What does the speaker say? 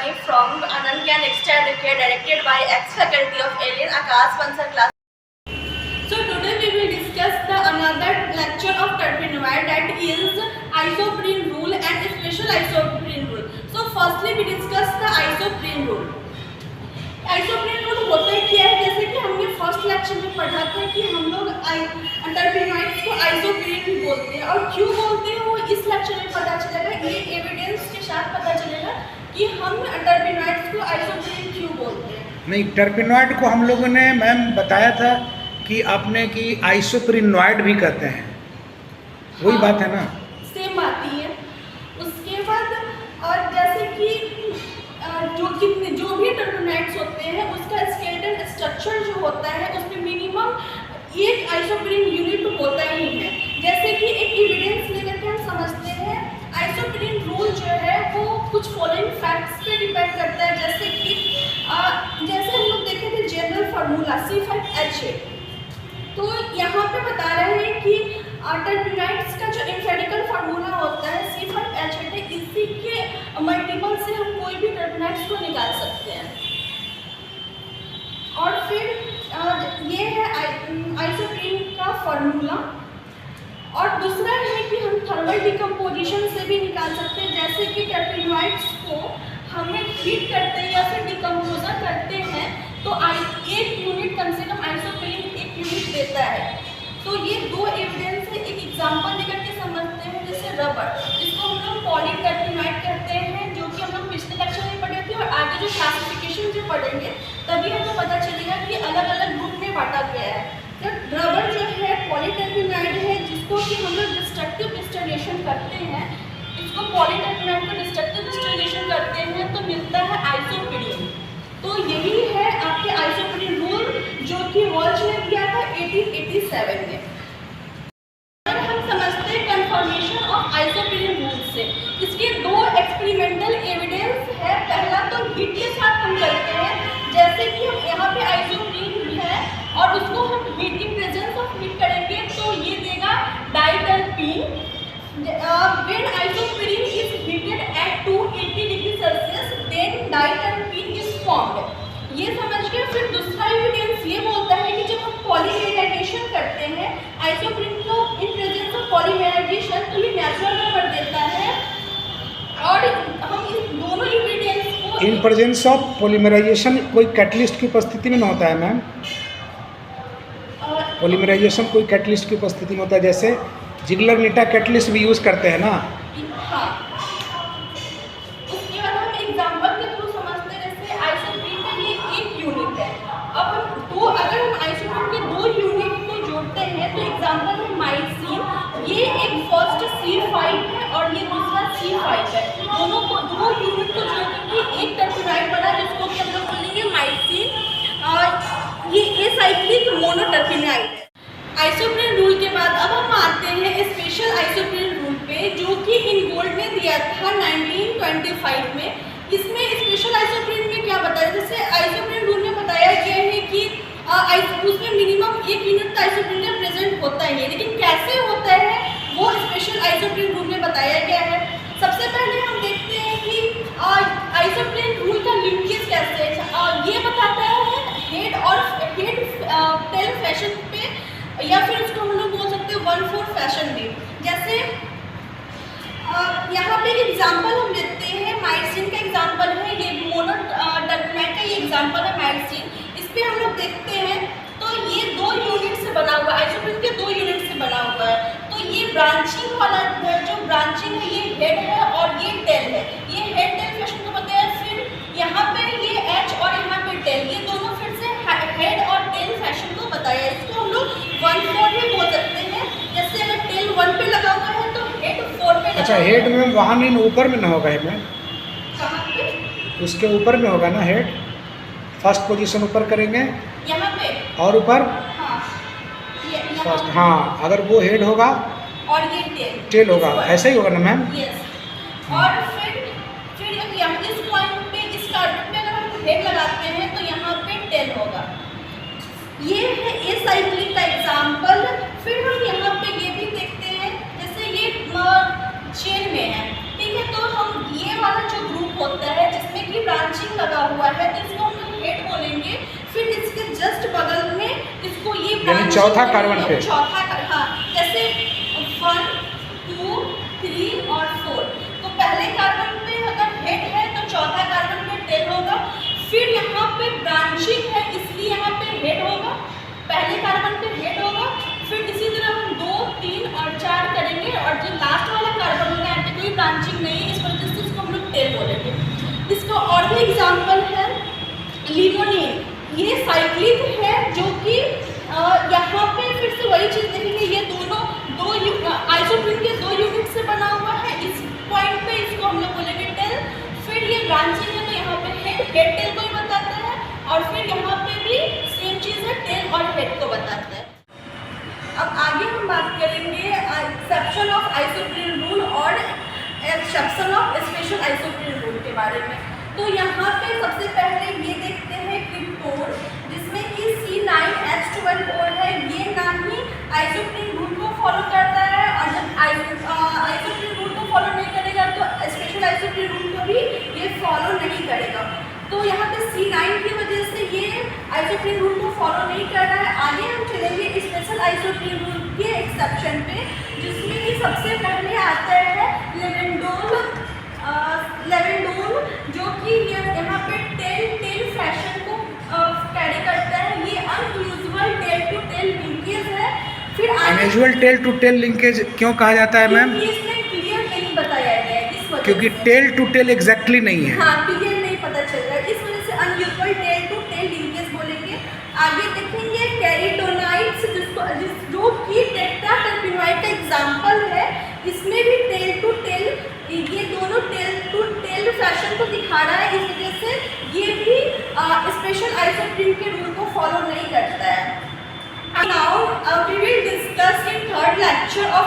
Rani from Anandyan Extra Educate, directed by ex-faculty of Alien Akash Bansal class. So today we will discuss the another lecture of terpenoid, that is isoprene rule and special isoprene rule. So firstly we discuss the isoprene rule. Isoprene rule होता है क्या है, जैसे कि हमने first lecture में पढ़ा था कि हम लोग टर्पेनॉइड्स को आइसोप्रीन बोलते हैं, और क्यों बोलते हैं वो इस लेक्चर में पता चलेगा। ये एविडेंस के साथ पता चलेगा कि हम टर्पेनॉइड्स को आइसोप्रीन क्यों बोलते हैं। नहीं, टर्पेनॉइड को हम लोगों ने मैम बताया था कि आपने कि आइसोप्रीनॉइड भी कहते हैं, वही हाँ, बात है ना, सेम बात ही है। उसके बाद और जैसे कि जो भी टर्पेनॉइड्स होते हैं उसका स्केलेटल स्ट्रक्चर जो होता है उसमें मिनिमम एक आइसोप्रीन यूनिट होता ही है। जैसे कि एक एविडेंस लेकर के हम समझते हैं आइसोप्रीन रूल जो है वो कुछ फॉलोइंग फैक्ट्स पे डिपेंड करता है। जैसे कि जैसे हम लोग देखे थे जनरल फार्मूला C5H8, तो यहाँ पे बता रहे हैं कि टर्पेनॉइड्स का जो एम्फेटिकल फार्मूला होता है C5H8 है, इसी के मल्टीपल से हम कोई भी टर्पेनॉइड्स को निकाल सकते हैं। और फिर ये है आइसोप्रीन का फार्मूला। और दूसरा है कि हम थर्मल डिकम्पोजिशन से भी निकाल सकते हैं। जैसे कि टर्पेनॉइड्स को हमें हीट करते हैं या फिर डिकम्पोजर करते हैं तो एक यूनिट कम से कम आइसोप्रीन एक यूनिट देता है। तो ये दो एविडेंस है। एक एग्जांपल लेकर के समझते हैं, जैसे रबर, जिसको हम लोग पॉलीटर्पेनॉइड कहते हैं, जो कि हम लोग पिछले लेक्चर में पढ़े थे, और आगे जो क्लासिफिकेशन जो पढ़ेंगे तभी हमको पता चलेगा कि अलग अलग ग्रुप में बांटा गया है। तो रबर जो है पॉलीटर्पेनॉइड है, जिसको कि हम लोग डिस्ट्रक्टिव डिस्टिलेशन करते हैं, इसको पॉलीटर्पेनॉइड को डिस्ट्रक्टिव डिस्टिलेशन करते हैं तो मिलता है आइसोप्रीन। तो यही है आपके आइसोप्रीन रूल, जो कि वॉल्श ने दिया था 1887 में। अगर हम समझते हैं कंफर्मेशन ऑफ आइसोप्रीन रूल से, इसके दो एक्सपेरिमेंटल एविडेंस है। पहला तो हीट के साथ हम करते हैं, जैसे कि हम यहाँ पे आइसोप्रीन है और उसको हम heat in presence of heat करेंगे तो ये देगा डाइटर्पीन। When isoprene is heated at 280 degree Celsius then डाइटर्पीन is formed। ये समझ के फिर दूसरा एविडेंस ये बोलता है कि जब हम पॉलीमेराइजेशन करते हैं आइसोप्रीन को इन प्रेजेंस ऑफ पॉलीमेराइजेशन तो ये नेचुरल रबर देता है। और हम इस दोनों एविडेंस को इन प्रेजेंस ऑफ पॉलीमराइजेशन कोई कैटलिस्ट की उपस्थिति में न होता है मैम। पॉलीमराइजेशन कोई कैटलिस्ट की उपस्थिति में होता है, जैसे जिगलर नीटा कैटलिस्ट भी यूज़ करते हैं ना। हाँ, उसके बाद हम एग्जांपल के थ्रू समझते हैं। जैसे आइसोप्रीन का ये एक यूनिट है, अब हम अगर हम आइसोप्रीन के दो यूनिट को जोड़ते हैं तो एग्जांपल है माइसिन। ये एक फर्स्ट C5 है और ये दूसरा C5 है। दोनों को दो यूनिट को जोड़कर एक टर्पेनॉइड बना, जिसको कि हम लोग बोलेंगे माइसिन। ये एसाइक्लिक मोनोटर्पेनॉइड है। आइसोप्रीन रूल के बाद अब हम आते हैं स्पेशल आइसोप्रीन रूल पे, जो कि इनगोल्ड ने दिया था 1925 में। इसमें स्पेशल आइसोप्रीन में क्या बताया, जैसे आइसोप्रीन रूल में बताया गया है कि उसमें मिनिमम एक यूनिट आइसोप्रीन में प्रेजेंट होता ही है, लेकिन कैसे होता है वो स्पेशल आइसोप्रीन रूल में बताया गया है। सबसे पहले हम देखते हैं कि आइसोप्रीन रूल का लिंकेज कैसे है। ये बताता है हेड और हेड टेल फैशन पे, या फिर उसको हम लोग बोल सकते हैं 1/4 फैशन में। जैसे यहाँ पे एग्जांपल हम लेते हैं, माइसिन का एग्जांपल है, ये मोनोटर्पेनॉइड का ये एग्जांपल है माइसिन। इस पे हम लोग देखते हैं तो ये दो यूनिट से बना हुआ है, आइसोप्रीन के दो यूनिट से बना हुआ है। तो ये ब्रांचिंग वाला जो ब्रांचिंग है ये हेड है और ये टेल है। ये हेड टेल फैशन को बताया। फिर यहाँ पे ये H और यहाँ पे टेल, ये दोनों फिर से हेड और टेल फैशन को बताया। इसको हम लोग 1/4 भी बोल सकते हैं। जैसे अगर टेल 1 पे लगा हुआ है तो हेड 4 पे। अच्छा, हेड में वहाँ नहीं, ऊपर में ना होगा हेड में, कहाँ पे? उसके ऊपर में होगा ना हेड। फर्स्ट पोजीशन ऊपर करेंगे यहाँ पे और ऊपर हाँ, ये फर्स्ट। हाँ, अगर वो हेड होगा और ये टेल होगा, ऐसा ही होगा ना मैम। यस। और फिर यहाँ इस पॉइंट पे, इस कार्बन पे अगर हम हेड लगाते हैं तो यहाँ पे टेल होगा। ये है एसाइक्लिक का एग्जांपल। फिर हम यहाँ पे ये भी देखते हैं, जैसे ये चेन में है, ठीक है, तो हम ये वाला जो ग्रुप होता है जिसमें कि ब्रांचिंग लगा हुआ है तो इसको हम लोग हेड बोलेंगे। फिर इसके जस्ट बगल में इसको ये यानी चौथा कार्बन पे, चौथा, हाँ, जैसे 1, 2, 3 और 4। तो पहले कार्बन पे अगर हेड है तो चौथा कार्बन पे टेल होगा। फिर यहाँ पे ब्रांचिंग है इसलिए यहाँ पे हेड होगा, पहले कार्बन पे हेड होगा। फिर इसी तरह हम 2, 3 और 4 करेंगे और जो लास्ट वाला कार्बन होगा यहाँ पे कोई ब्रांचिंग नहीं है, इस वजह से इसको हम लोग टेल बोलेंगे। इसका और भी एग्जाम्पल है लिमोनिन। ये साइक्लिक है जो कि यहाँ पे फिर से वही चीज़ देखेंगे, ये दोनों आइसोप्रीन के 2 यूनिट से बना हुआ है। इस पॉइंट पे इसको हम लोग बोलेंगे टेल। फिर ये ब्रांचिंग है तो यहाँ पे हेड टेल को ही बताते हैं, और फिर यहाँ पे भी सेम चीज़ है, टेल और हेड को बताता है। अब आगे हम बात करेंगे एक्सेप्शन ऑफ आइसोप्रीन रूल और exception of special isoprene rule के बारे में। तो यहाँ पे सबसे पहले ये देखते हैं क्रिप्टोन, जिसमें कि C9H12O है। ये ना ही आइसोप्रीन रूल को फॉलो करता है, और जब आइसोप्रीन रूल को फॉलो नहीं करेगा तो स्पेशल आइसोप्रीन रूल को भी ये फॉलो नहीं करेगा। तो यहाँ पे C9 की वजह से ये आइसोप्रीन रूल को फॉलो नहीं कर रहा है। आगे हम चलेंगे स्पेशल आइसोप्रीन रूल के एक्सेप्शन पे, जिसमें कि सबसे पहले आता है लेवेंडोल, जो कि यहाँ पे टेल फैशन को कैरी करता है। ये unusual tail to tail linkage है। फिर unusual tail to tail linkage क्यों कहा जाता है मैम? इसमें क्लियर नहीं बताया गया है, इस वजह क्योंकि से। टेल टू टेल एग्जैक्टली नहीं है। हाँ, क्लियर नहीं पता चल रहा है, इस वजह से unusual tail to tail linkage बोलेंगे। आगे देखेंगे कैरिडोनाइट्स, जो कि टेट्राटर्पिनोइड का एग्जाम्पल है। इसमें भी टेल टू टेल, ये दोनों टेल टू टेल फैशन को दिखा रहा है, इस वजह से ये भी स्पेशल आइसोप्रीन के रूल को फॉलो नहीं करता है। Now we will discuss in third lecture of